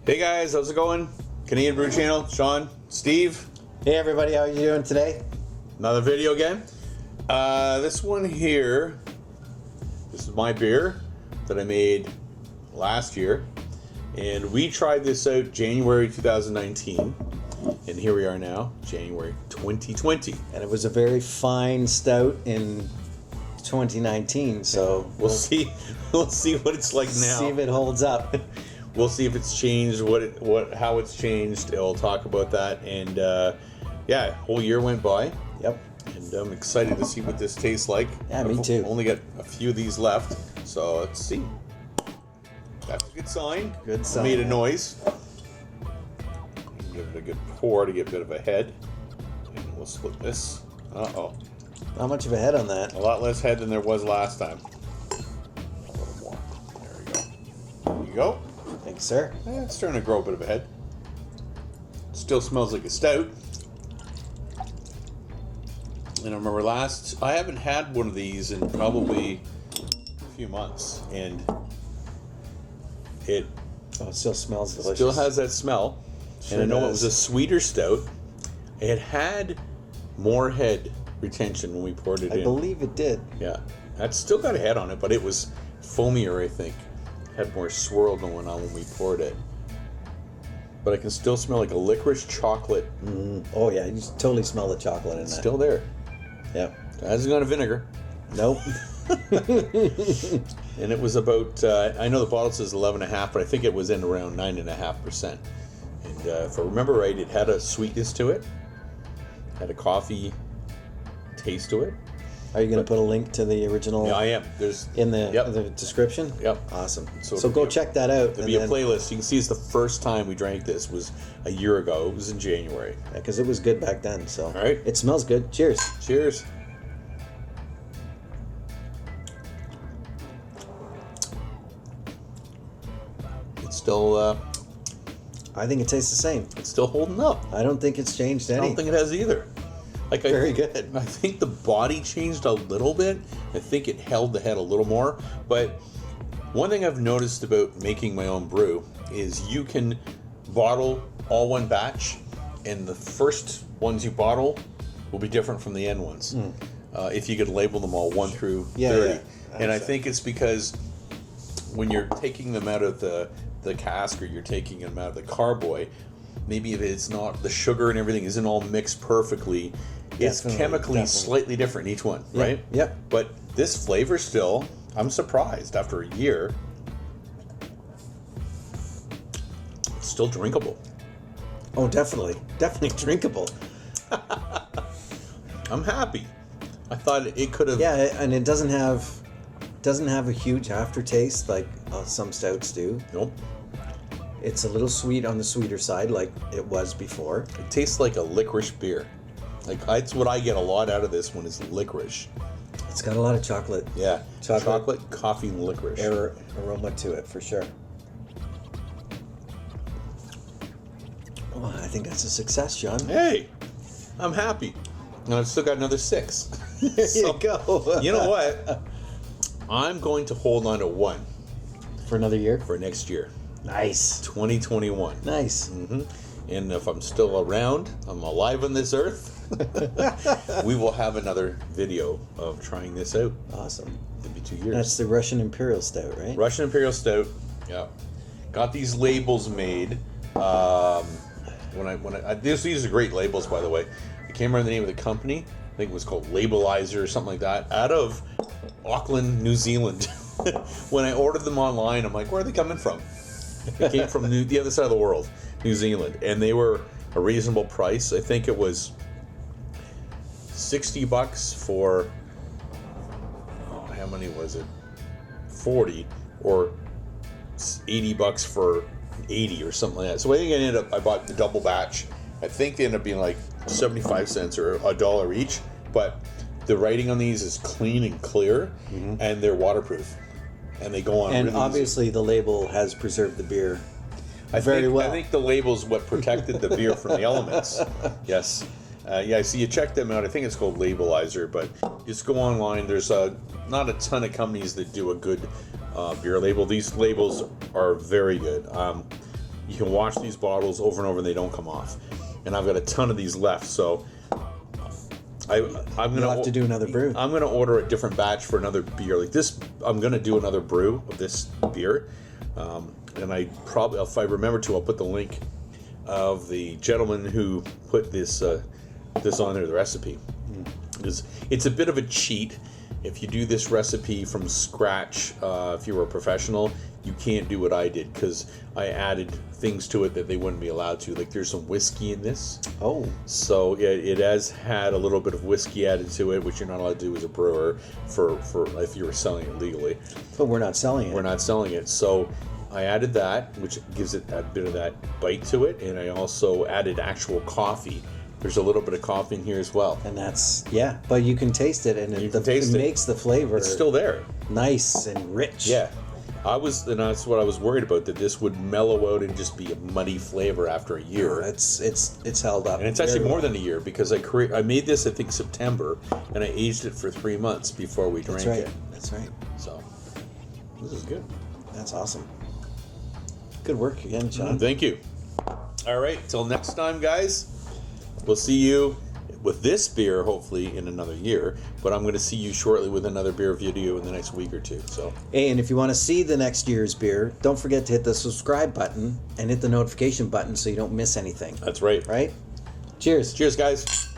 Hey guys, how's it going? Canadian Brew Channel, Sean, Steve. Hey everybody, how are you doing today? Another video again. This one here, this is my beer that I made last year. And we tried this out January 2019. And here we are now, January 2020. And it was a very fine stout in 2019, so We'll see what it's like now. see if it holds up. We'll see if it's changed, how it's changed. We'll talk about that. And yeah, whole year went by. Yep. And I'm excited to see what this tastes like. Yeah, me too. I've only got a few of these left, so let's see. That's a good sign. Good sign. Made a noise. Give it a good pour to get a bit of a head. And we'll split this. Uh-oh. Not much of a head on that. A lot less head than there was last time. A little more. There we go. There you go. Thanks, sir. It's starting to grow a bit of a head. Still smells like a stout. And I remember I haven't had one of these in probably a few months, and it still smells delicious. still has that smell. Sure and I know it does. was a sweeter stout. It had more head retention when we poured it in. I believe it did. Yeah, that's still got a head on it, but it was foamier, I think. Had more swirl going on when we poured it. But I can still smell like a licorice chocolate. Oh yeah, you totally smell the chocolate in It's that. still there. Yeah. It hasn't gone to vinegar. Nope. And it was about, I know the bottle says 11.5, but I think it was in around 9.5%. And if I remember right, it had a sweetness to it. Had a coffee taste to it. Are you going to put a link to the original Yeah, I am. There's in the, Yep. the description? Yep. Awesome. So So, go check that out. There'll be a playlist. You can see it's the first time we drank this was a year ago. It was in January. Because it was good back then. So All right. it smells good. Cheers. Cheers. It's still I think it tastes the same. it's still holding up. I don't think it's changed I any. don't think it has either. Like Very good. I think the body changed a little bit. I think it held the head a little more. But one thing I've noticed about making my own brew is you can bottle all one batch, and the first ones you bottle will be different from the end ones. If you could label them all 1 through 30. Yeah. And I think it's because when you're taking them out of the cask, or you're taking them out of the carboy, maybe if it's not, the sugar and everything isn't all mixed perfectly, it's Definitely, chemically definitely. slightly different in each one, Yeah, right? yep. But this flavor still, I'm surprised after a year, it's still drinkable. Oh, definitely. Definitely drinkable. I'm happy. I thought it could have. Yeah, and it doesn't have a huge aftertaste like some stouts do. Nope. It's a little sweet on the sweeter side, like it was before. It tastes like a licorice beer. Like that's what I get a lot out of this one is licorice. It's got a lot of chocolate Yeah, Chocolate. coffee, and licorice. aroma to it for sure. Oh, I think that's a success, Sean. Hey, I'm happy. And I've still got another 6. There So, you go. You know what? I'm going to hold on to 1 For another year. for next year, Nice. 2021. Nice. And if I'm still around, I'm alive on this earth, we will have another video of trying this out. Awesome. It'll be 2 years. That's the Russian Imperial Stout, right? Russian Imperial Stout. Yeah, got these labels made. These are great labels, by the way. I can't remember the name of the company. I think it was called Labelizer or something like that. Out of Auckland, New Zealand. When I ordered them online, I'm like, where are they coming from? They came from the other side of the world, New Zealand, and they were a reasonable price. I think it was $60 for how many was it? 40 or $80 for 80 or something like that. So I think I bought the double batch. I think they ended up being like 75 cents or $1 each. But the writing on these is clean and clear, and they're waterproof, and they go on. And really obviously, the label has preserved the beer very well. I think the label's what protected the beer from the elements. Yes. Yeah, so you check them out. I think it's called Labelizer, but just go online. There's not a ton of companies that do a good beer label. These labels are very good. You can wash these bottles over and over and they don't come off. And I've got a ton of these left, so I'm gonna You'll have to do another brew. I'm gonna order a different batch for another beer. Like this, I'm gonna do another brew of this beer, and I probably, if I remember to, I'll put the link of the gentleman who put this this on there, the recipe. It's a bit of a cheat. If you do this recipe from scratch, if you were a professional, you can't do what I did because I added things to it that they wouldn't be allowed to. Like there's some whiskey in this. Oh. So it has had a little bit of whiskey added to it, which you're not allowed to do as a brewer for if you were selling it legally. But we're not selling it. We're not selling it. So I added that, which gives it a bit of that bite to it, and I also added actual coffee. There's a little bit of coffee in here as well. And that's, yeah, but you can taste it, and it makes the flavor. It's still there. Nice and rich. Yeah. And that's what I was worried about, that this would mellow out and just be a muddy flavor after a year. It's held up. And it's actually more than a year, because I made this, I think, September, and I aged it for 3 months before we drank it. That's right. So, this is good. That's awesome. Good work again, John. Thank you. All right, till next time, guys. We'll see you with this beer, hopefully, in another year. But I'm going to see you shortly with another beer video in the next week or two. So, and if you want to see the next year's beer, don't forget to hit the subscribe button and hit the notification button so you don't miss anything. That's right. Right? Cheers. Cheers, guys.